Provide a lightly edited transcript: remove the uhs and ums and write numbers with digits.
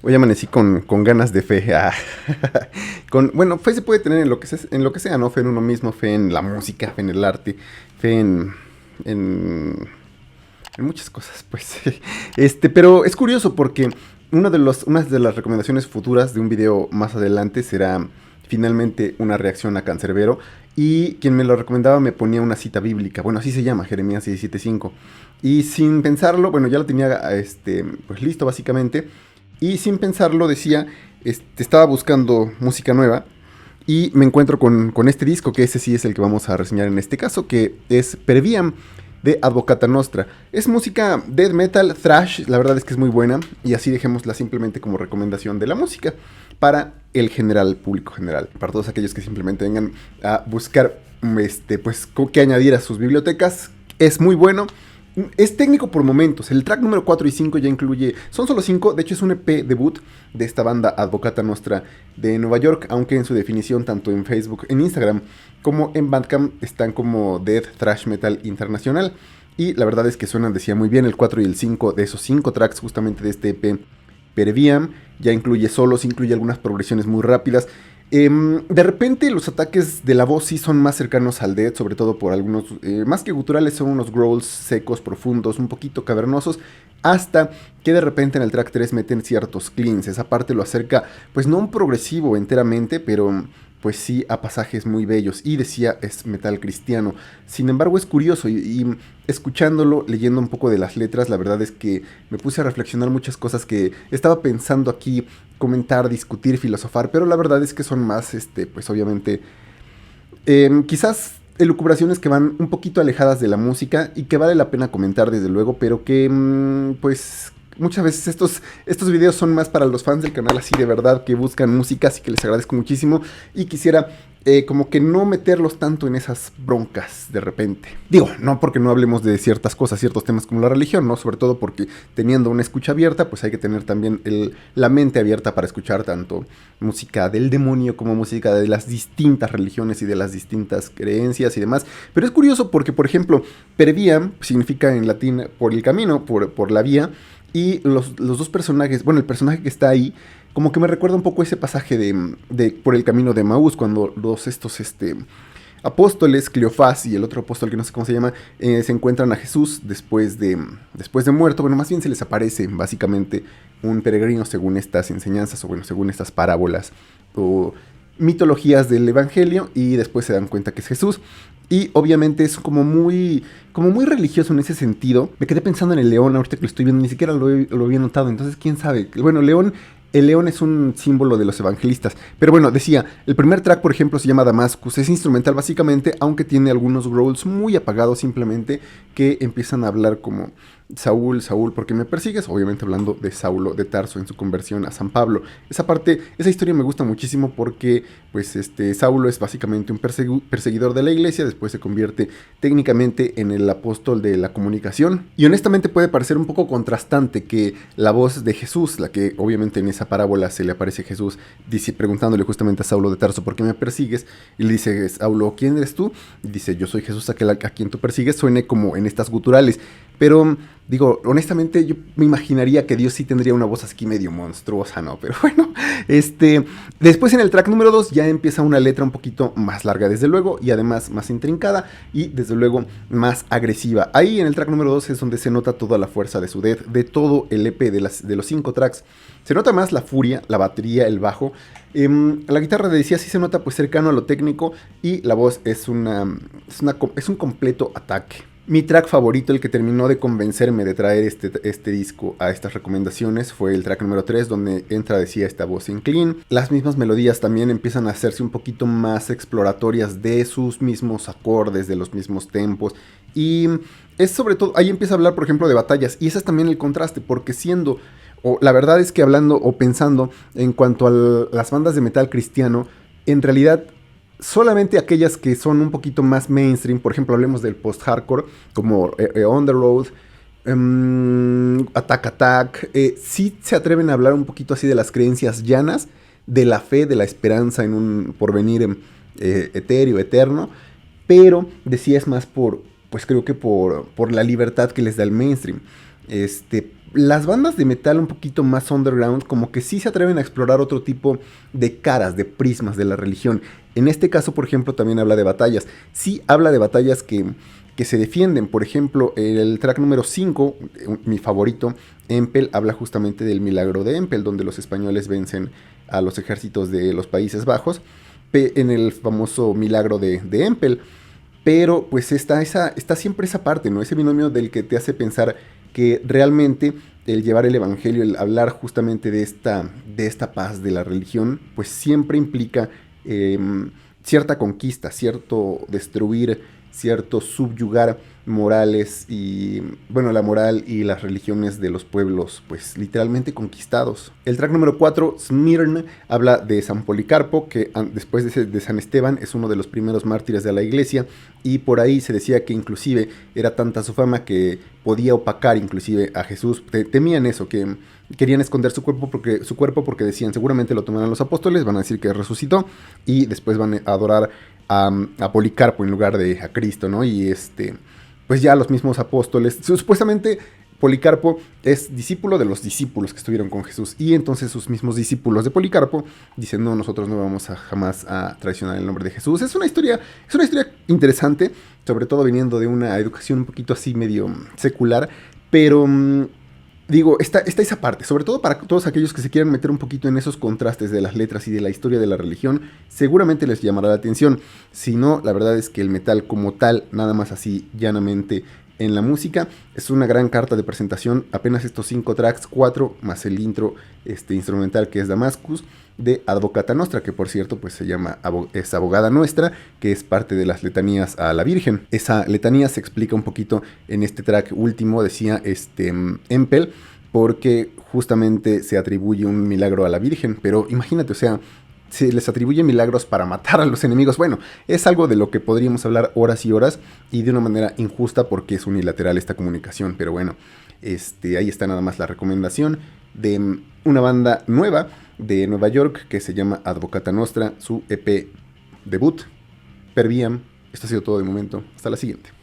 Hoy amanecí con ganas de fe. Bueno, fe se puede tener en lo que sea, ¿no? Fe en uno mismo, fe en la música, fe en el arte, fe en, en muchas cosas, pues. Pero es curioso porque una de las recomendaciones futuras de un video más adelante será finalmente una reacción a Cancerbero. Y quien me lo recomendaba me ponía una cita bíblica. Bueno, así se llama, Jeremías 17:5. Y sin pensarlo, bueno, ya lo tenía pues listo básicamente. Y sin pensarlo decía, estaba buscando música nueva y me encuentro con este disco, que ese sí es el que vamos a reseñar en este caso, que es Per Viam de Advocata Nostra. Es música death metal, thrash, la verdad es que es muy buena y así dejémosla simplemente como recomendación de la música para el general, público general, para todos aquellos que simplemente vengan a buscar pues qué añadir a sus bibliotecas. Es muy bueno. Es técnico por momentos. El track número 4 y 5 ya incluye. Son solo 5. De hecho, es un EP debut de esta banda Advocata Nostra de Nueva York. Aunque en su definición, tanto en Facebook, en Instagram, como en Bandcamp, están como Death Thrash Metal Internacional. Y la verdad es que suenan, decía muy bien, el 4 y el 5 de esos 5 tracks, justamente de este EP Per Viam. Ya incluye solos, incluye algunas progresiones muy rápidas. De repente los ataques de la voz sí son más cercanos al death, sobre todo por algunos, más que guturales, son unos growls secos, profundos, un poquito cavernosos, hasta que de repente en el track 3 meten ciertos cleans. Esa parte lo acerca, pues no un progresivo enteramente, pero pues sí a pasajes muy bellos. Y decía, es metal cristiano. Sin embargo es curioso y escuchándolo, leyendo un poco de las letras, la verdad es que me puse a reflexionar muchas cosas que estaba pensando aquí comentar, discutir, filosofar, pero la verdad es que son más, pues obviamente, quizás elucubraciones que van un poquito alejadas de la música y que vale la pena comentar desde luego, pero que, pues, muchas veces estos videos son más para los fans del canal, así de verdad, que buscan música, así que les agradezco muchísimo y quisiera como que no meterlos tanto en esas broncas de repente. Digo, no porque no hablemos de ciertas cosas, ciertos temas como la religión, ¿no? Sobre todo porque teniendo una escucha abierta, pues hay que tener también la mente abierta para escuchar tanto música del demonio como música de las distintas religiones y de las distintas creencias y demás. Pero es curioso porque, por ejemplo, Per Viam significa en latín por el camino, por la vía, y los dos personajes, bueno, el personaje que está ahí, como que me recuerda un poco ese pasaje de por el camino de Maús, cuando estos apóstoles, Cleofás y el otro apóstol que no sé cómo se llama, se encuentran a Jesús después de muerto. Bueno, más bien se les aparece básicamente un peregrino según estas enseñanzas, o bueno, según estas parábolas o mitologías del evangelio, y después se dan cuenta que es Jesús. Y obviamente es como muy religioso en ese sentido. Me quedé pensando en el león ahorita que lo estoy viendo, ni siquiera lo había notado, entonces quién sabe. Bueno, el león es un símbolo de los evangelistas. Pero bueno, decía, el primer track, por ejemplo, se llama Damascus. Es instrumental básicamente, aunque tiene algunos growls muy apagados simplemente, que empiezan a hablar como Saúl, Saúl, ¿por qué me persigues? Obviamente hablando de Saulo de Tarso en su conversión a San Pablo. Esa historia me gusta muchísimo porque, pues, Saulo es básicamente un perseguidor de la iglesia, después se convierte técnicamente en el apóstol de la comunicación. Y honestamente puede parecer un poco contrastante que la voz de Jesús, la que obviamente en esa parábola se le aparece Jesús, preguntándole justamente a Saulo de Tarso, ¿por qué me persigues? Y le dice, Saulo, ¿quién eres tú? Y dice, yo soy Jesús, a quien tú persigues, suene como en estas guturales. Pero, digo, honestamente yo me imaginaría que Dios sí tendría una voz así medio monstruosa, ¿no? Pero bueno, después en el track número 2 ya empieza una letra un poquito más larga, desde luego, y además más intrincada y desde luego más agresiva. Ahí en el track número 2 es donde se nota toda la fuerza de su death, de todo el EP de los 5 tracks. Se nota más la furia, la batería, el bajo. La guitarra, decía, sí se nota pues cercano a lo técnico, y la voz es un completo ataque. Mi track favorito, el que terminó de convencerme de traer este disco a estas recomendaciones, fue el track número 3, donde entra, decía, esta voz en clean. Las mismas melodías también empiezan a hacerse un poquito más exploratorias de sus mismos acordes, de los mismos tempos. Y es sobre todo, ahí empieza a hablar, por ejemplo, de batallas. Y ese es también el contraste, porque la verdad es que hablando o pensando en cuanto a las bandas de metal cristiano, en realidad solamente aquellas que son un poquito más mainstream, por ejemplo, hablemos del post-hardcore, como On The Road, Attack Attack, sí se atreven a hablar un poquito así de las creencias llanas, de la fe, de la esperanza en un porvenir etéreo, eterno, pero decía es más pues creo que por la libertad que les da el mainstream. Las bandas de metal un poquito más underground como que sí se atreven a explorar otro tipo de caras, de prismas de la religión. En este caso, por ejemplo, también habla de batallas. Sí habla de batallas que se defienden. Por ejemplo, el track número 5, mi favorito, Empel, habla justamente del milagro de Empel, donde los españoles vencen a los ejércitos de los Países Bajos en el famoso milagro de Empel. Pero pues está siempre esa parte, ¿no? Ese binomio del que te hace pensar que realmente el llevar el evangelio, el hablar justamente de esta paz de la religión, pues siempre implica cierta conquista, cierto destruir, cierto subyugar morales y, bueno, la moral y las religiones de los pueblos, pues literalmente conquistados. El track número 4, Smirna, habla de San Policarpo, que después de San Esteban es uno de los primeros mártires de la iglesia, y por ahí se decía que inclusive era tanta su fama que podía opacar inclusive a Jesús. Temían eso, que querían esconder su cuerpo porque decían seguramente lo tomarán los apóstoles, van a decir que resucitó y después van a adorar a Policarpo en lugar de a Cristo, ¿no? Y pues ya los mismos apóstoles, supuestamente Policarpo es discípulo de los discípulos que estuvieron con Jesús, y entonces sus mismos discípulos de Policarpo dicen, no, nosotros no vamos jamás a traicionar el nombre de Jesús. Es una historia interesante, sobre todo viniendo de una educación un poquito así medio secular, pero digo, está esa parte, sobre todo para todos aquellos que se quieran meter un poquito en esos contrastes de las letras y de la historia de la religión, seguramente les llamará la atención. Si no, la verdad es que el metal como tal, nada más así llanamente en la música, es una gran carta de presentación. Apenas estos 5 tracks, 4 más el intro instrumental que es Damascus, de Advocata Nostra, que por cierto pues se llama es Abogada Nuestra, que es parte de las letanías a la Virgen. Esa letanía se explica un poquito en este track último, decía Empel, porque justamente se atribuye un milagro a la Virgen, pero imagínate, o sea, se les atribuye milagros para matar a los enemigos. Bueno, es algo de lo que podríamos hablar horas y horas y de una manera injusta porque es unilateral esta comunicación, pero bueno, ahí está nada más la recomendación de una banda nueva de Nueva York que se llama Advocata Nostra, su EP debut, Per Viam. Esto ha sido todo de momento. Hasta la siguiente.